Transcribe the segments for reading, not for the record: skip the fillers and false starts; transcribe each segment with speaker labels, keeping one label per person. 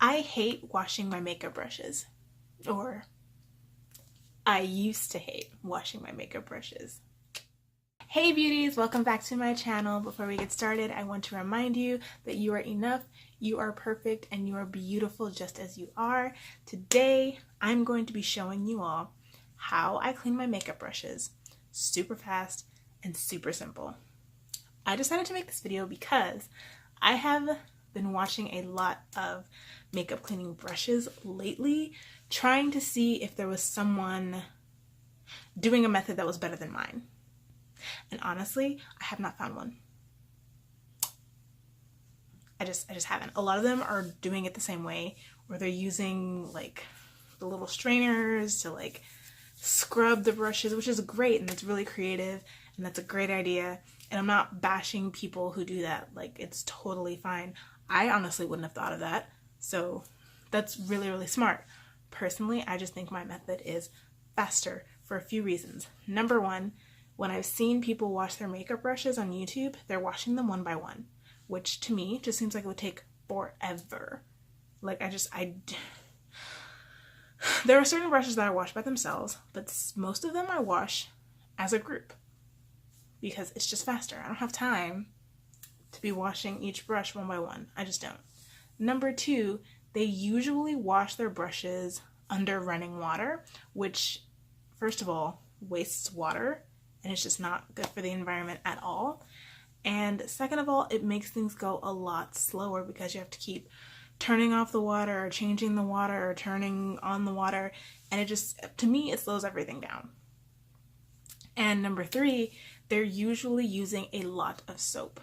Speaker 1: I hate washing my makeup brushes, or I used to hate washing my makeup brushes. Hey beauties, welcome back to my channel. Before we get started, I want to remind you that you are enough, you are perfect, and you are beautiful just as you are. Today, I'm going to be showing you all how I clean my makeup brushes. Super fast and super simple. I decided to make this video because I have been watching a lot of makeup cleaning brushes lately, trying to see if there was someone doing a method that was better than mine. And honestly, I have not found one. I just haven't. A lot of them are doing it the same way, where they're using like the little strainers to like scrub the brushes, which is great and it's really creative and that's a great idea. And I'm not bashing people who do that. Like, it's totally fine. I honestly wouldn't have thought of that. So that's really, really smart. Personally, I just think my method is faster for a few reasons. Number one, when I've seen people wash their makeup brushes on YouTube, they're washing them one by one, which to me just seems like it would take forever. Like, there are certain brushes that I wash by themselves, but most of them I wash as a group because it's just faster. I don't have time to be washing each brush one by one. I just don't. Number two, they usually wash their brushes under running water, which, first of all, wastes water, and it's just not good for the environment at all. And second of all, it makes things go a lot slower because you have to keep turning off the water or changing the water or turning on the water, and it just, to me, it slows everything down. And number three, they're usually using a lot of soap.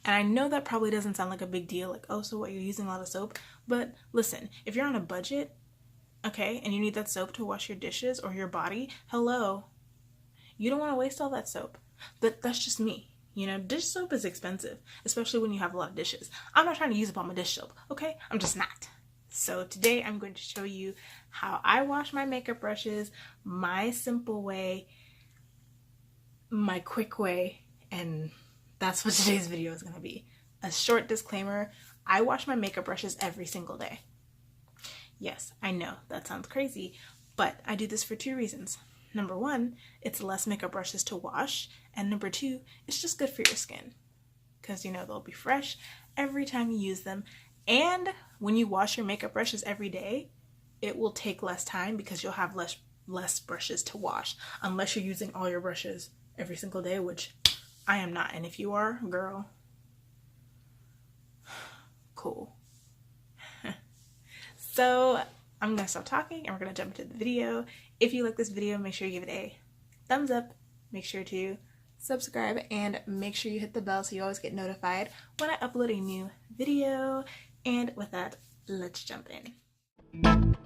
Speaker 1: And I know that probably doesn't sound like a big deal, like, oh, so what, you're using a lot of soap? But listen, if you're on a budget, okay, and you need that soap to wash your dishes or your body, hello, you don't want to waste all that soap. But that's just me. You know, dish soap is expensive, especially when you have a lot of dishes. I'm not trying to use up all my dish soap, okay? I'm just not. So today I'm going to show you how I wash my makeup brushes, my simple way, my quick way, and that's what today's video is going to be. A short disclaimer, I wash my makeup brushes every single day. Yes, I know, that sounds crazy, but I do this for two reasons. Number one, it's less makeup brushes to wash, and number two, it's just good for your skin. Because, you know, they'll be fresh every time you use them, and when you wash your makeup brushes every day, it will take less time because you'll have less brushes to wash, unless you're using all your brushes every single day, which I am not. And if you are, girl, cool. So I'm gonna stop talking and we're gonna jump into the video. If you like this video, make sure you give it a thumbs up, make sure to subscribe, and make sure you hit the bell so you always get notified when I upload a new video. And with that, let's jump in.